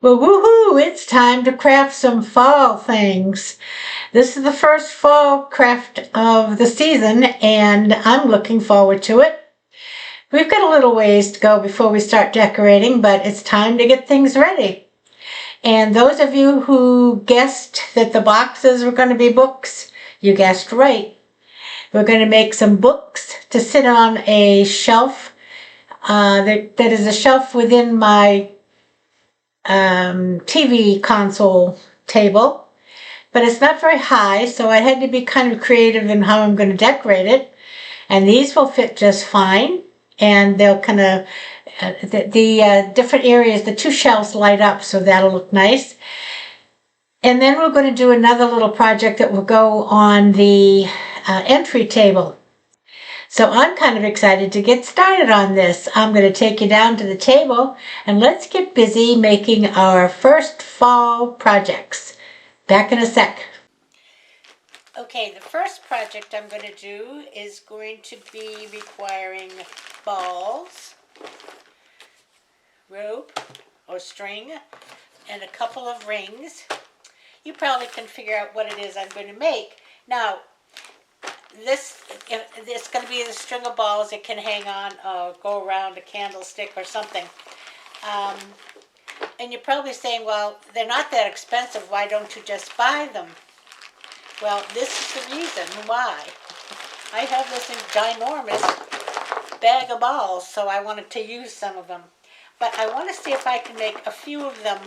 Well, woohoo! It's time to craft some fall things. This is the first fall craft of the season, and I'm looking forward to it. We've got a little ways to go before we start decorating, but it's time to get things ready. And those of you who guessed that the boxes were going to be books, you guessed right. We're going to make some books to sit on a shelf. That is a shelf within my TV console table, but it's not very high, so I had to be kind of creative in how I'm going to decorate it. And these will fit just fine, and they'll kind of, the different areas, the two shelves light up, so that'll look nice. And then we're going to do another little project that will go on the entry table. So I'm kind of excited to get started on this. I'm going to take you down to the table and let's get busy making our first fall projects. Back in a sec. Okay, the first project I'm going to do is going to be requiring balls, rope or string, and a couple of rings. You probably can figure out what it is I'm going to make. Now, it's going to be the string of balls. It can hang on, go around a candlestick or something. And you're probably saying, well, they're not that expensive. Why don't you just buy them? Well, this is the reason why. I have this ginormous bag of balls, so I wanted to use some of them. But I want to see if I can make a few of them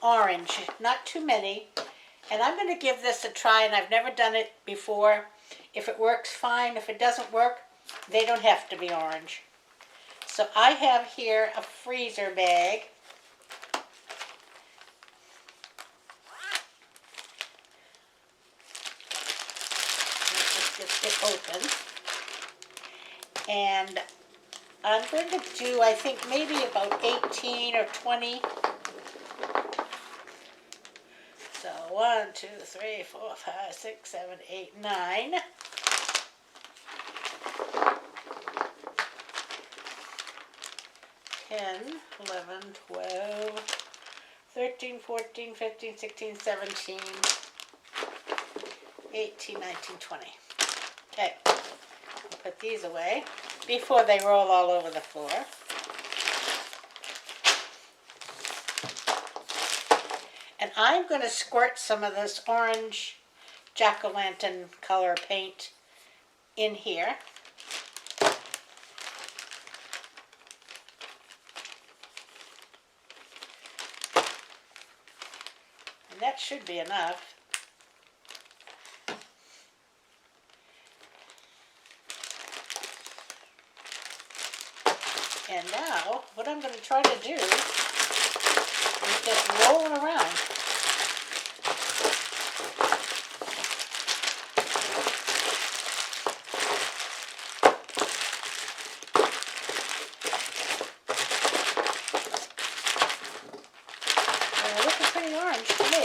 orange, not too many. And I'm going to give this a try, and I've never done it before. If it works, fine. If it doesn't work, they don't have to be orange. So I have here a freezer bag. Let's just get it open. And I'm going to do, I think, maybe about 18 or 20. So 1, 2, 3, 4, 5, 6, 7, 8, 9. 10, 11, 12, 13, 14, 15, 16, 17, 18, 19, 20. Okay, I'll put these away before they roll all over the floor. And I'm going to squirt some of this orange jack-o'-lantern color paint in here. And that should be enough. And now, what I'm going to try to do is just roll it around. They're looking pretty orange to me.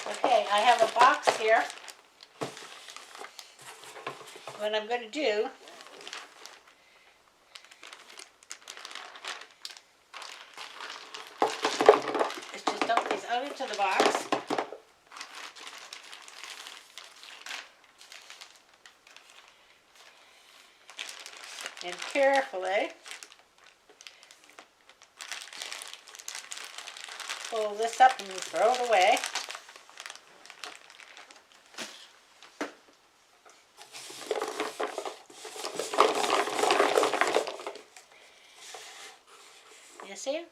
Okay, I have a box here. What I'm going to do is just dump these out into the box. And carefully pull this up and throw it away. You see?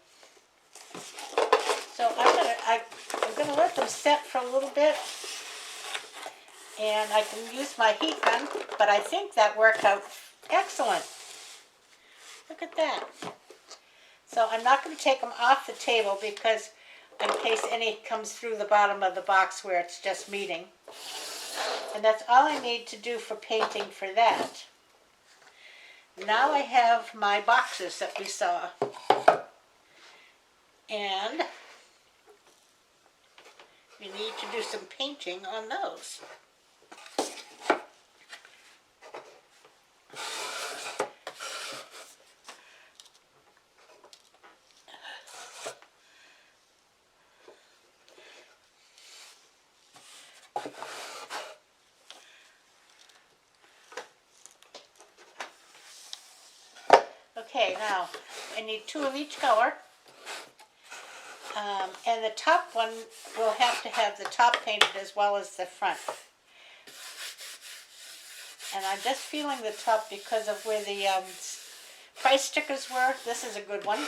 So I'm gonna let them set for a little bit, and I can use my heat gun, but I think that worked out excellent. Look at that. So I'm not going to take them off the table because in case any comes through the bottom of the box where it's just meeting. And that's all I need to do for painting for that. Now I have my boxes that we saw. And we need to do some painting on those. Okay, now I need 2 of each color. And the top one will have to have the top painted as well as the front. And I'm just feeling the top because of where the price stickers were. This is a good one.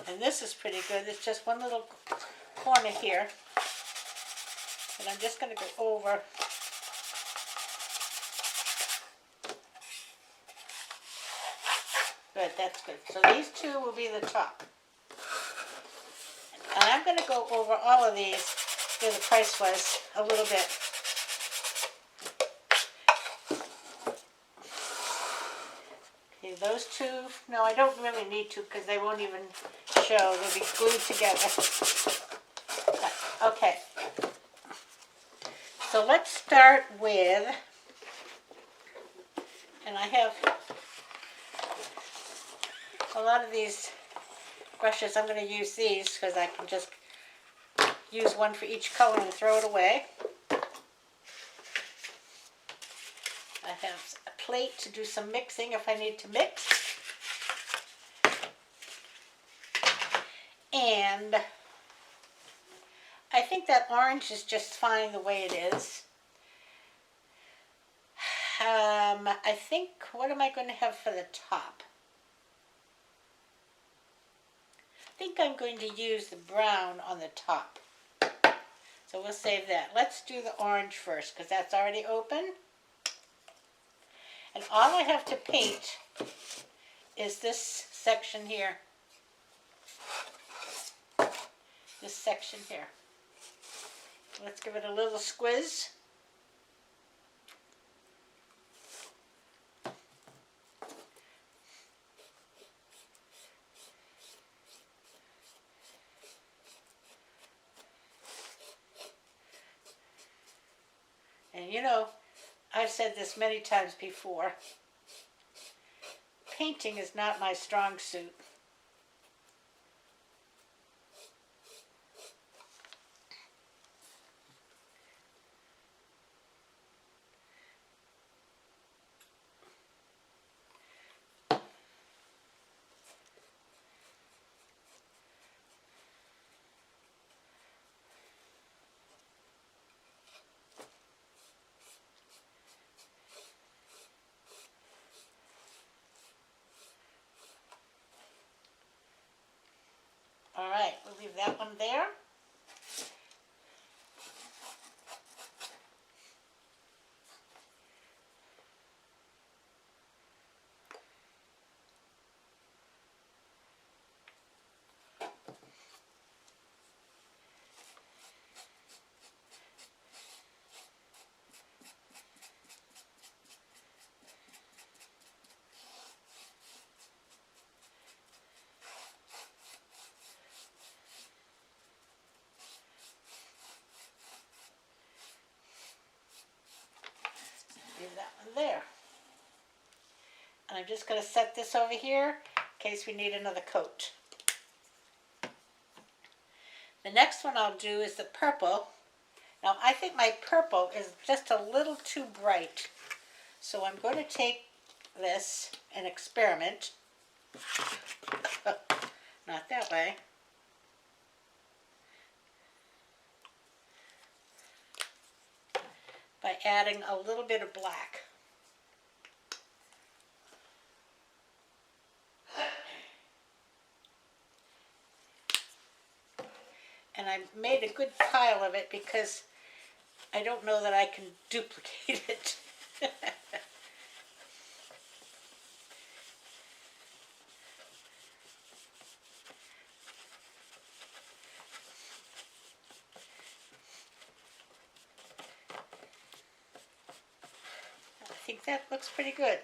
And this is pretty good. It's just one little corner here. And I'm just going to go over. Good, that's good. So these 2 will be the top. And I'm going to go over all of these where the price was a little bit. Okay, those 2, no, I don't really need to because they won't even show. They'll be glued together. Okay. So let's start with, and I have a lot of these brushes. I'm going to use these because I can just use one for each color and throw it away. I have a plate to do some mixing if I need to mix. And I think that orange is just fine the way it is. I think, what am I going to have for the top? I think I'm going to use the brown on the top. So we'll save that. Let's do the orange first because that's already open. And all I have to paint is this section here. This section here. Let's give it a little squiz. And you know, I've said this many times before, painting is not my strong suit. All right, we'll leave that one there. Leave that one there. And I'm just going to set this over here in case we need another coat. The next one I'll do is the purple. Now I think my purple is just a little too bright. So I'm going to take this and experiment. Not that way. By adding a little bit of black. And I made a good pile of it because I don't know that I can duplicate it. I think that looks pretty good.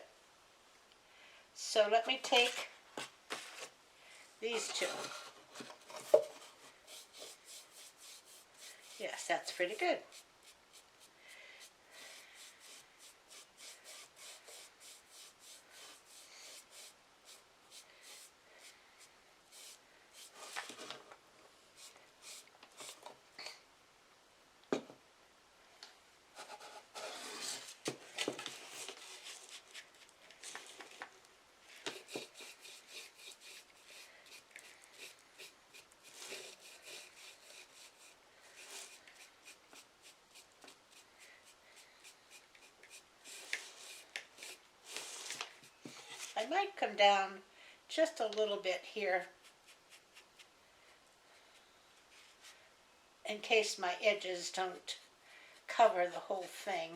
So let me take these 2. Yes, that's pretty good. I might come down just a little bit here in case my edges don't cover the whole thing.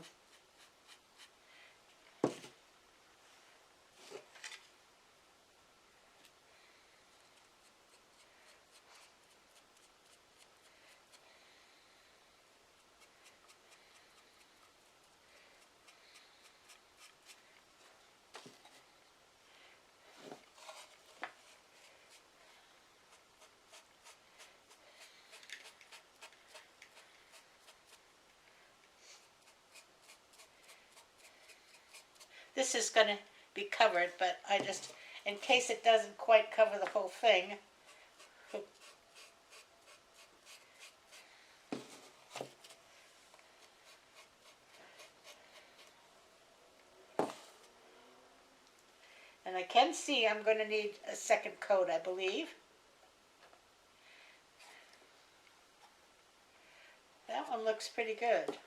This is going to be covered, but I just, in case it doesn't quite cover the whole thing. And I can see I'm going to need a second coat, I believe. That one looks pretty good.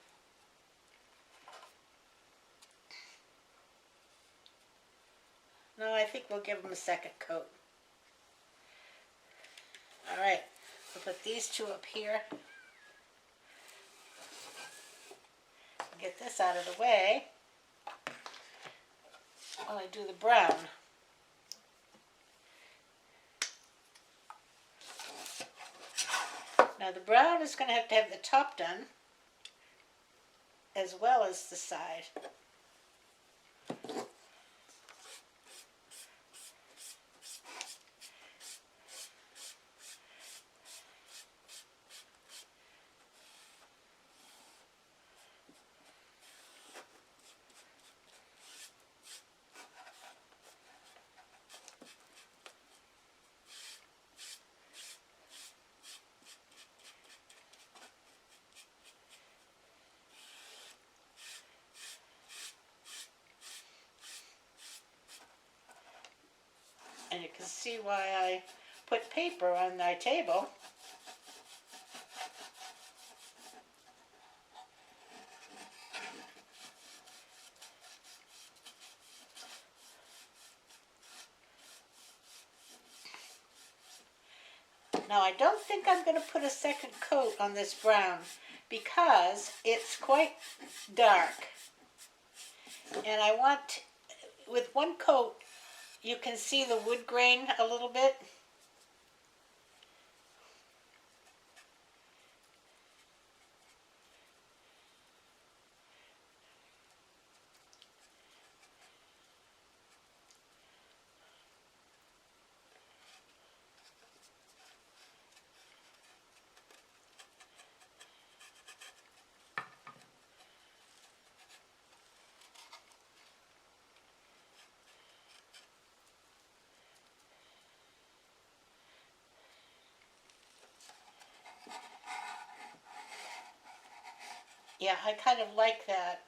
No, I think we'll give them a second coat. All right, we'll put these two up here. Get this out of the way while I do the brown. Now the brown is going to have the top done as well as the side. And you can see why I put paper on my table. Now I don't think I'm going to put a second coat on this brown because it's quite dark. And I want, with one coat, you can see the wood grain a little bit. Yeah, I kind of like that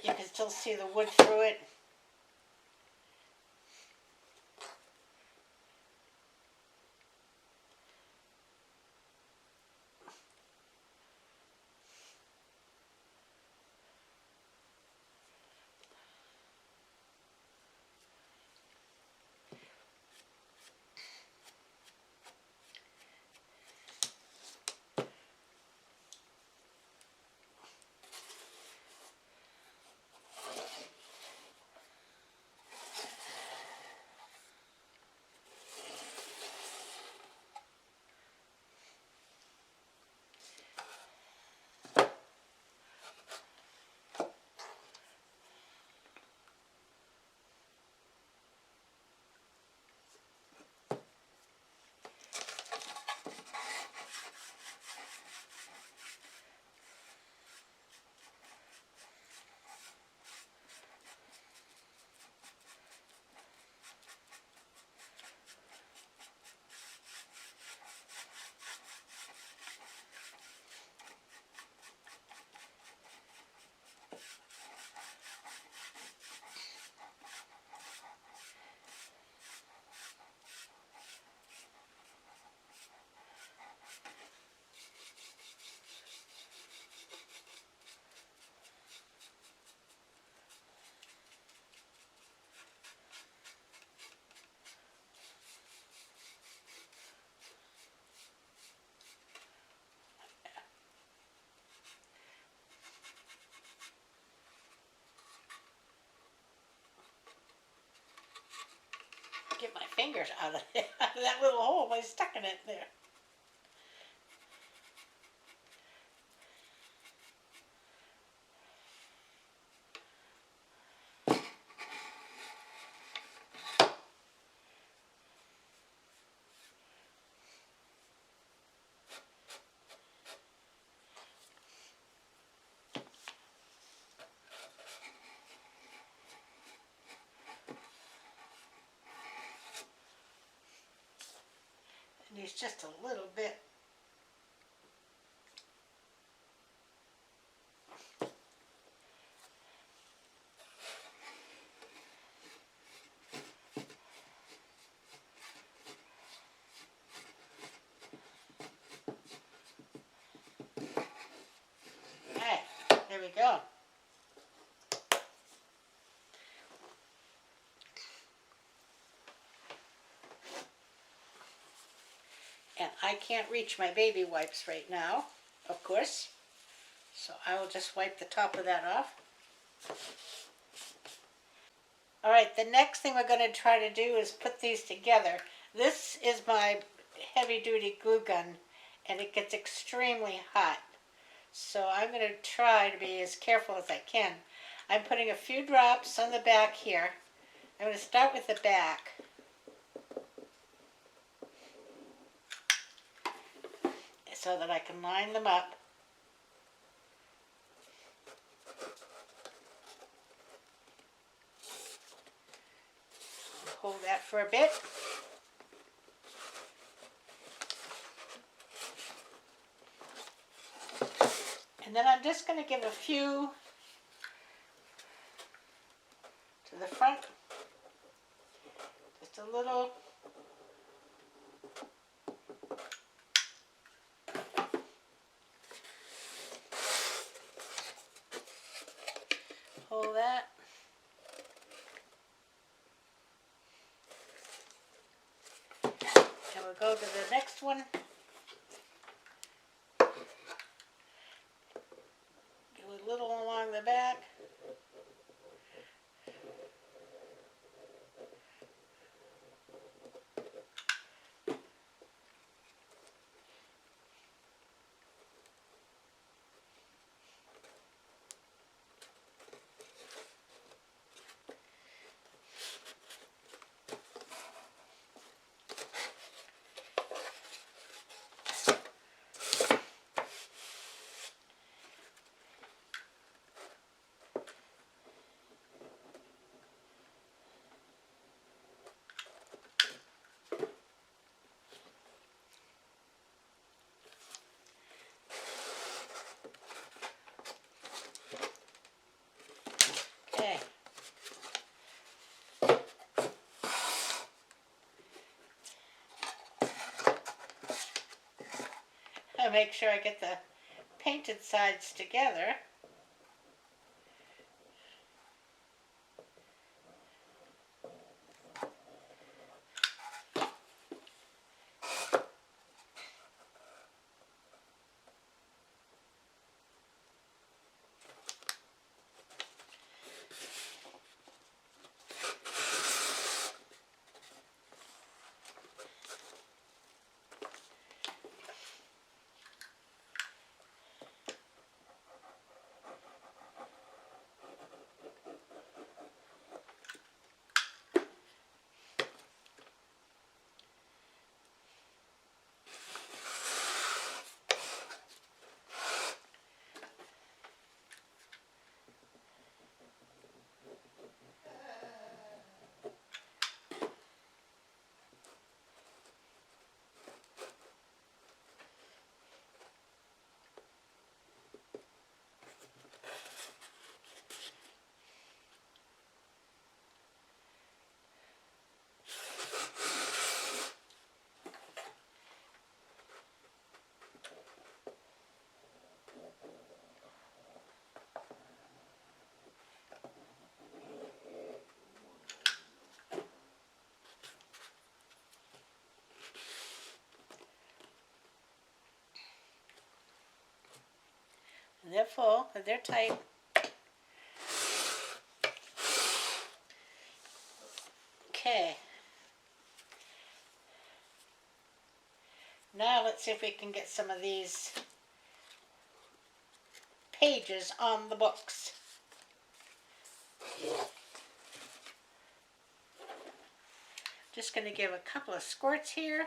you can still see the wood through it. fingers out of, out of that little hole by sticking it there. It needs just a little bit. Okay, there we go. And I can't reach my baby wipes right now, of course. So I will just wipe the top of that off. All right, the next thing we're going to try to do is put these together. This is my heavy-duty glue gun, and it gets extremely hot. So I'm going to try to be as careful as I can. I'm putting a few drops on the back here. I'm going to start with the back. So that I can line them up. Hold that for a bit. And then I'm just going to give a few to the front. Just a little. Hold that. And we'll go to the next one. Go a little along the back. Okay. I make sure I get the painted sides together. And they're full, and they're tight. Okay. let's see if we can get some of these pages on the books. Just going to give a couple of squirts here.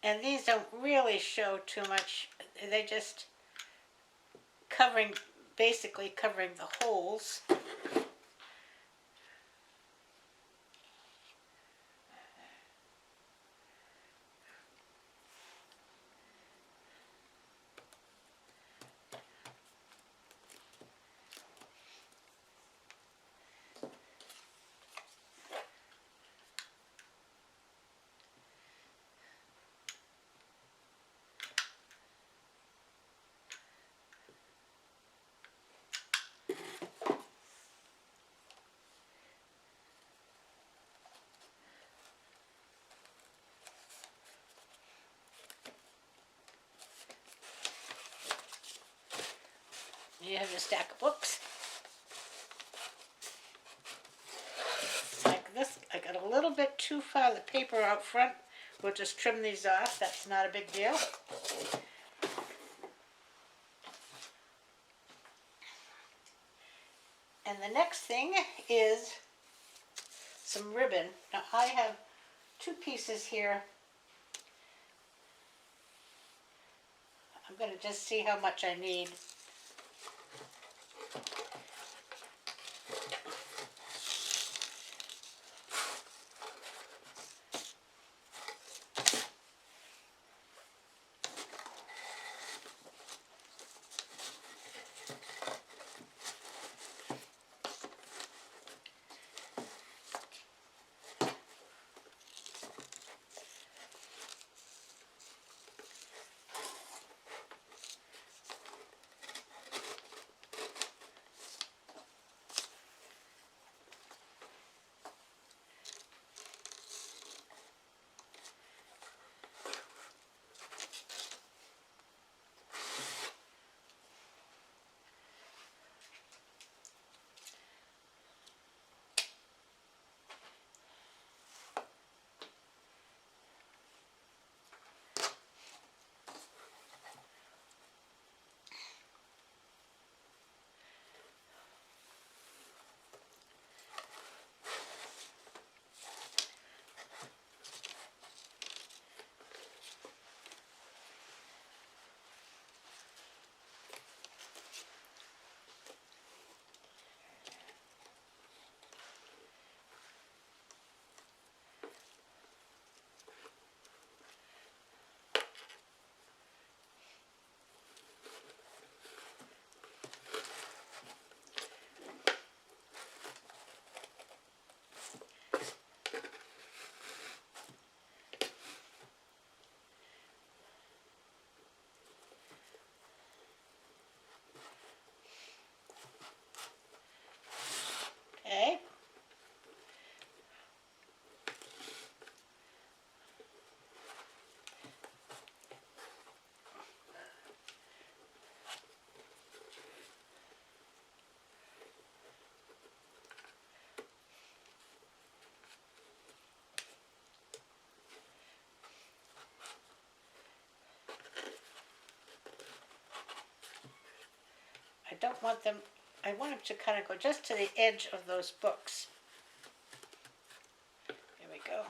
And these don't really show too much. They just basically covering the holes. You have your stack of books. Like this, I got a little bit too far the paper out front. We'll just trim these off, that's not a big deal. And the next thing is some ribbon. Now I have two pieces here. I'm going to just see how much I need. don't want them, I want them to kind of go just to the edge of those books. There we go.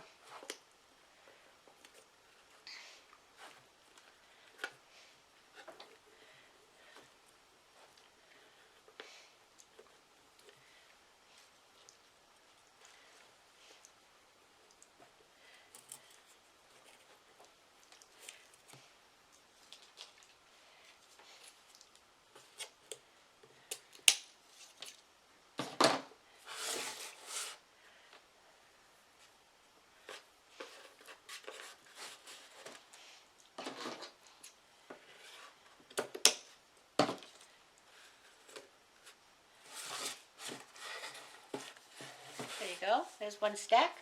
There you go. There's one stack.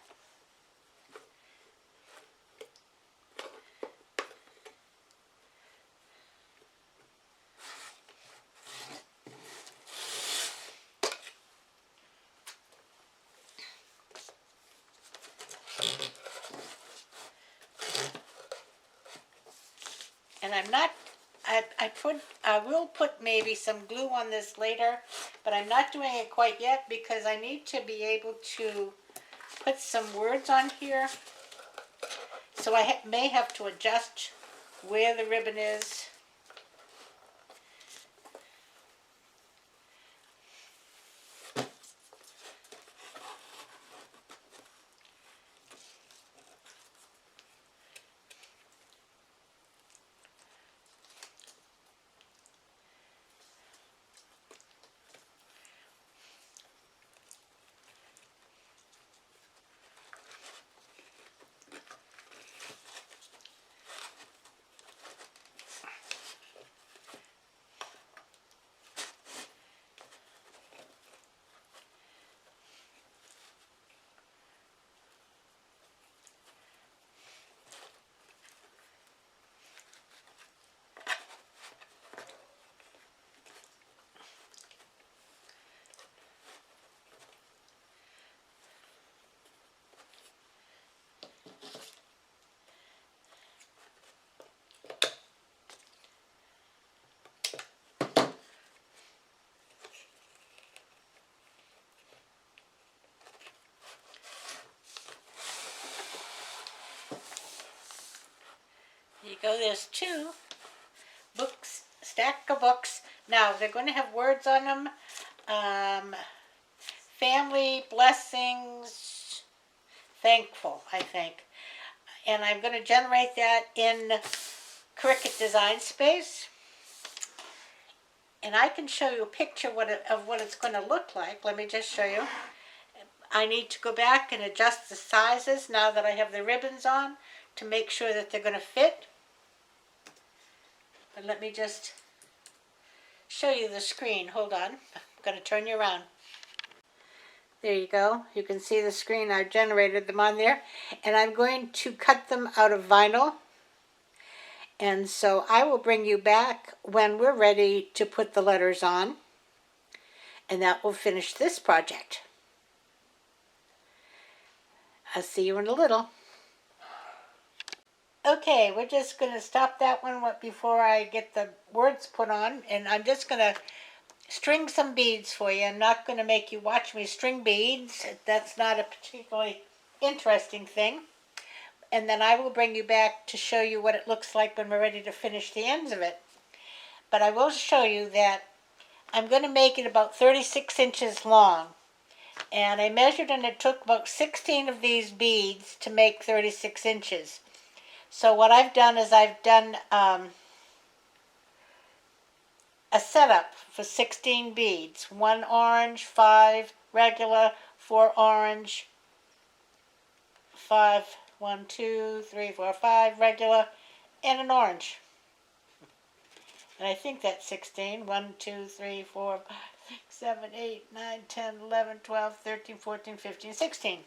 And I will put maybe some glue on this later, but I'm not doing it quite yet because I need to be able to put some words on here. So I may have to adjust where the ribbon is. There you go, there's two books, stack of books. Now, they're going to have words on them. Family, blessings, thankful, I think. And I'm going to generate that in Cricut Design Space. And I can show you a picture of what it's going to look like. Let me just show you. I need to go back and adjust the sizes now that I have the ribbons on to make sure that they're going to fit. But let me just show you the screen. Hold on. I'm going to turn you around. There you go. You can see the screen. I've generated them on there. And I'm going to cut them out of vinyl. And so I will bring you back when we're ready to put the letters on. And that will finish this project. I'll see you in a little. Okay, we're just going to stop that one before I get the words put on. And I'm just going to string some beads for you. I'm not going to make you watch me string beads. That's not a particularly interesting thing. And then I will bring you back to show you what it looks like when we're ready to finish the ends of it. But I will show you that I'm going to make it about 36 inches long. And I measured and it took about 16 of these beads to make 36 inches. So what I've done is I've done a setup for 16 beads. 1 orange, 5 regular, 4 orange, 5, 1, 2, 3, 4, 5 regular, and an orange. And I think that's 16. 1, 2, 3, 4, 5, 6, 7, 8, 9, 10, 11, 12, 13, 14, 15, 16.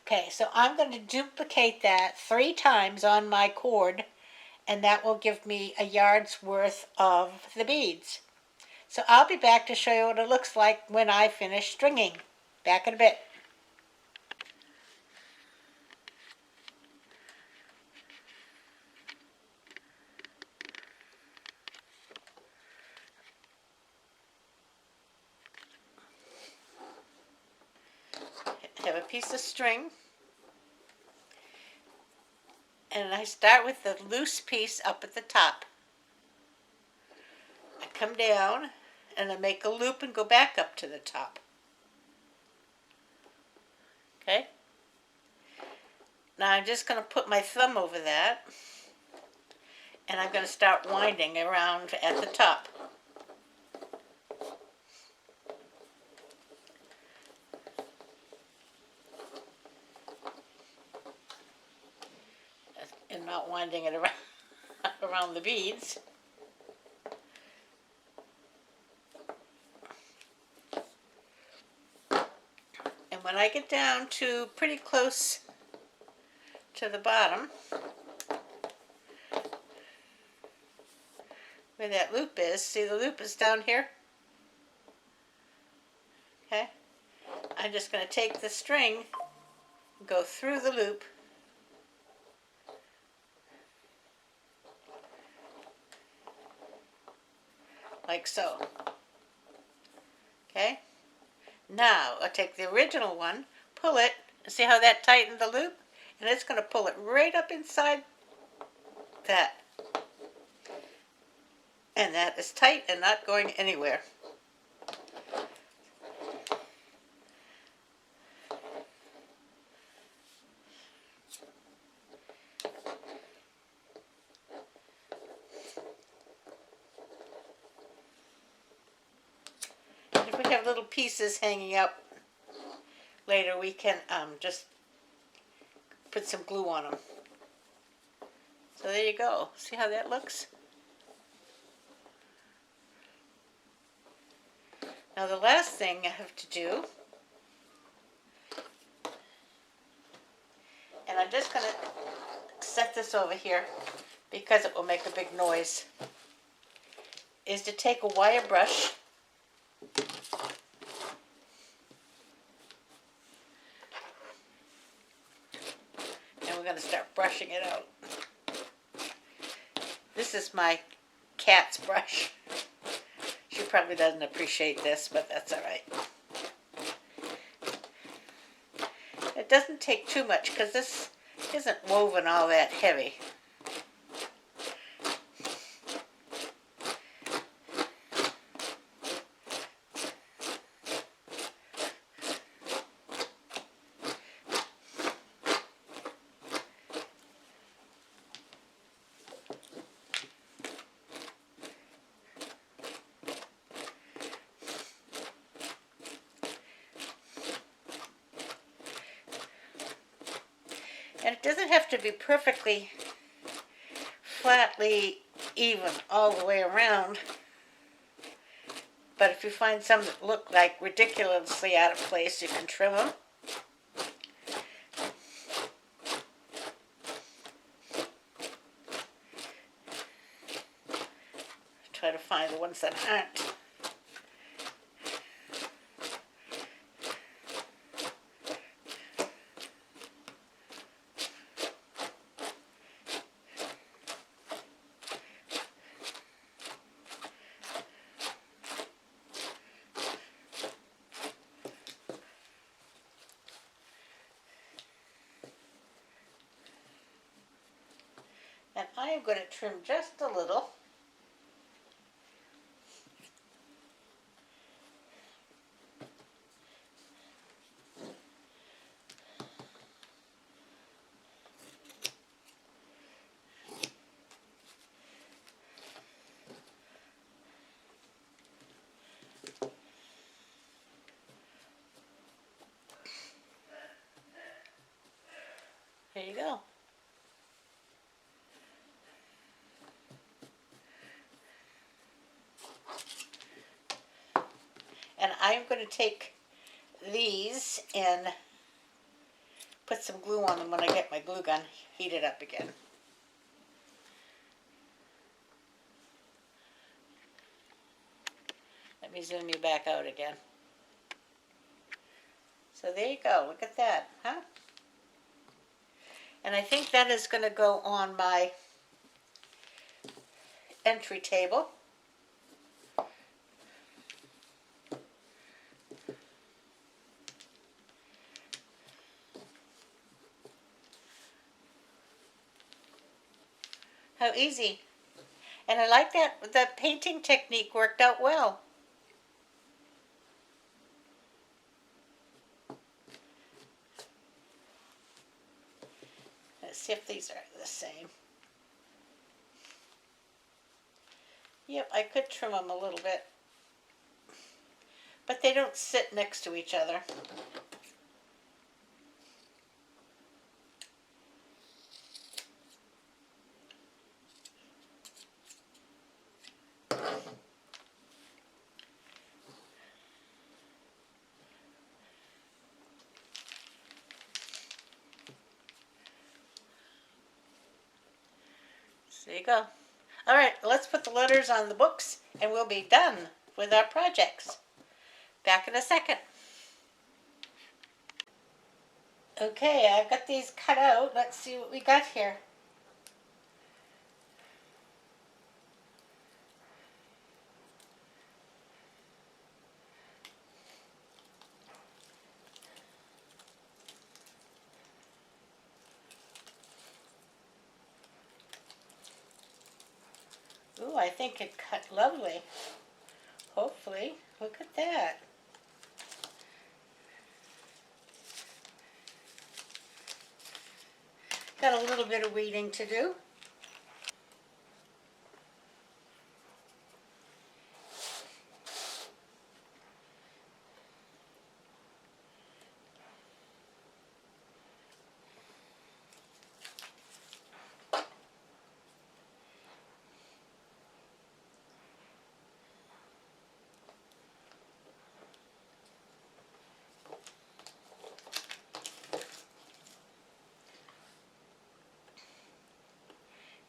Okay, so I'm going to duplicate that 3 times on my cord, and that will give me a yard's worth of the beads. So I'll be back to show you what it looks like when I finish stringing. Back in a bit. piece of string, and I start with the loose piece up at the top. I come down and I make a loop and go back up to the top. Okay? Now I'm just going to put my thumb over that, and I'm going to start winding around at the top. And not winding it around, around the beads. And when I get down to pretty close to the bottom, where that loop is, see the loop is down here? Okay? I'm just going to take the string, go through the loop, like so. Okay? Now, I'll take the original one, pull it, and see how that tightened the loop? And it's going to pull it right up inside that. And that is tight and not going anywhere. And if we have little pieces hanging out later, we can just put some glue on them. So there you go. See how that looks? Now the last thing I have to do, and I'm just going to set this over here because it will make a big noise, is to take a wire brush and we're going to start brushing it out. This is my cat's brush. She probably doesn't appreciate this, but that's all right. It doesn't take too much because this isn't woven all that heavy. And it doesn't have to be perfectly flatly even all the way around. But if you find some that look like ridiculously out of place, you can trim them. Try to find the ones that aren't. And I am going to trim just a little. There you go. And I'm going to take these and put some glue on them when I get my glue gun heated up again. Let me zoom you back out again. So there you go. Look at that, huh? And I think that is going to go on my entry table. How easy. And I like that the painting technique worked out well. Let's see if these are the same. Yep, I could trim them a little bit. But they don't sit next to each other. So there you go. All right, let's put the letters on the books and we'll be done with our projects. Back in a second. Okay, I've got these cut out. Let's see what we got here. Ooh, I think it cut lovely. Hopefully. Look at that. Got a little bit of weeding to do.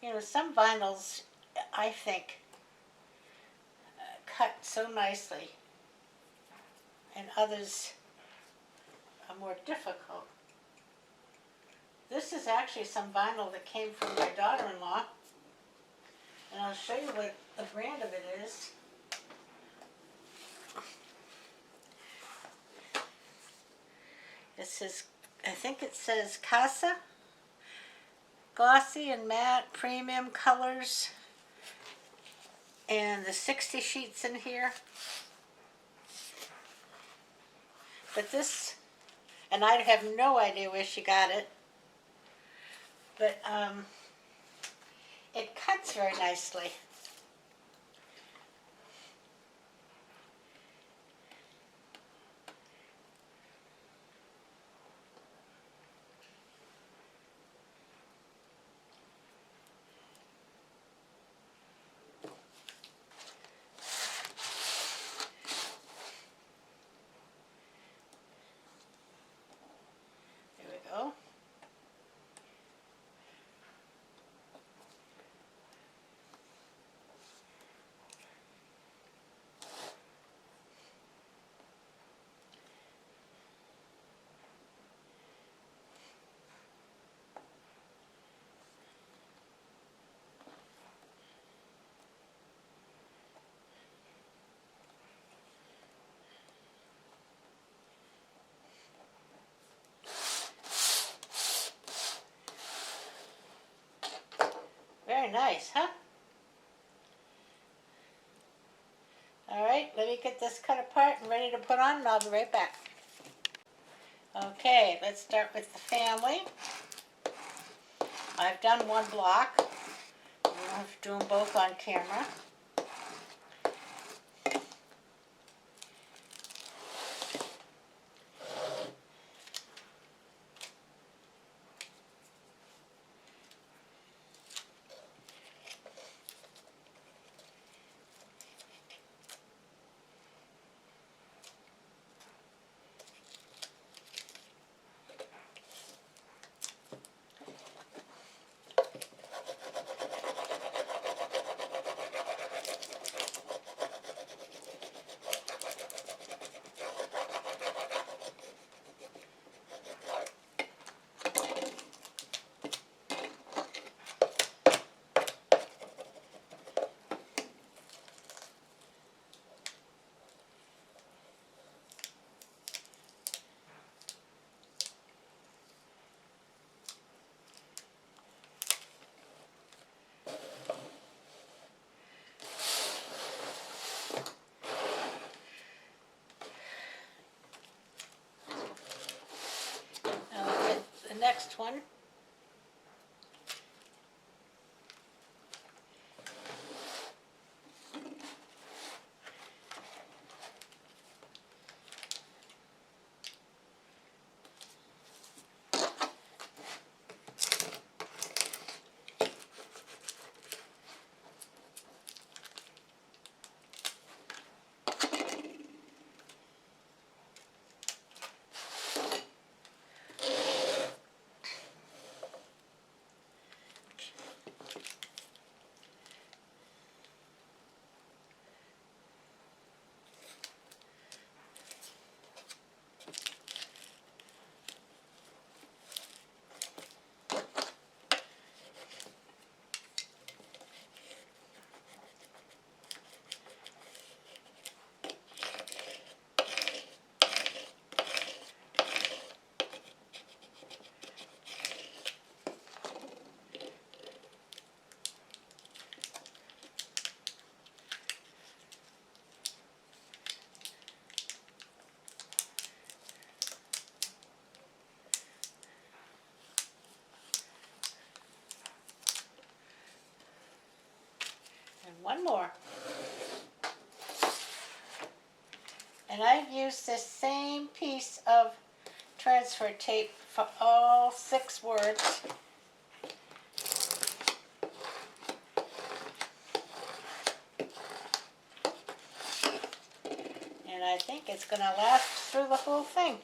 You know, some vinyls, I think, cut so nicely, and others are more difficult. This is actually some vinyl that came from my daughter-in-law, and I'll show you what the brand of it is. This is, I think it says Casa. Glossy and matte, premium colors, and the 60 sheets in here. But this, and I have no idea where she got it, but it cuts very nicely. There we go. Very nice, huh? All right, let me get this cut apart and ready to put on, and I'll be right back. Okay, let's start with the family. I've done one block. I'm going to have to do them both on camera. next one. And one more. And I've used this same piece of transfer tape for all 6 words. And I think it's going to last through the whole thing.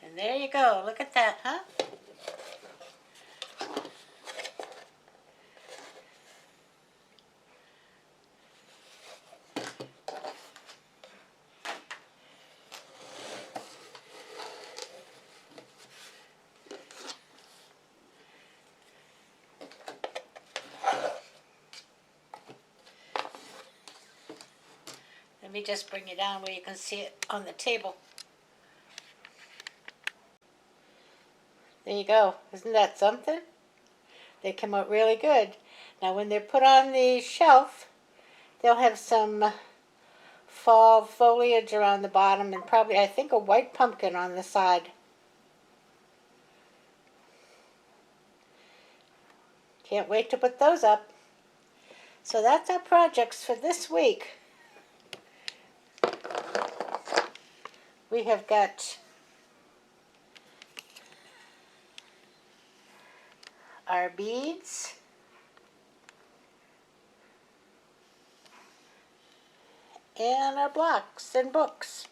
And there you go. Look at that, huh? Let me just bring you down where you can see it on the table. There you go. Isn't that something? They come out really good. Now when they're put on the shelf, they'll have some fall foliage around the bottom and probably, I think, a white pumpkin on the side. Can't wait to put those up. So that's our projects for this week. We have got our beads, and our blocks and books.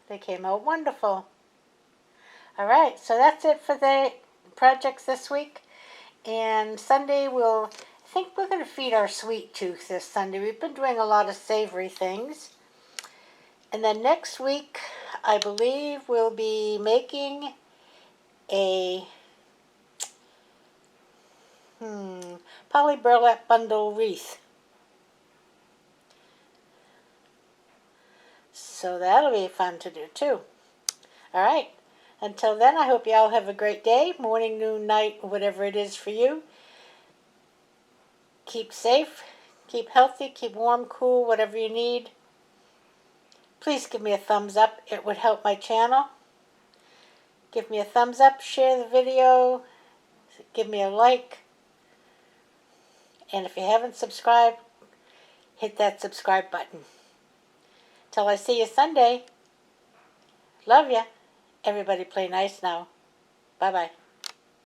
They came out wonderful. Alright, so that's it for the projects this week. And Sunday I think we're going to feed our sweet tooth this Sunday. We've been doing a lot of savory things. And then next week, I believe we'll be making a poly burlap bundle wreath. So that'll be fun to do too. Alright, until then, I hope you all have a great day, morning, noon, night, whatever it is for you. Keep safe, keep healthy, keep warm, cool, whatever you need. Please give me a thumbs up. It would help my channel. Give me a thumbs up, share the video, give me a like. And if you haven't subscribed, hit that subscribe button. Till I see you Sunday. Love ya. Everybody play nice now. Bye-bye.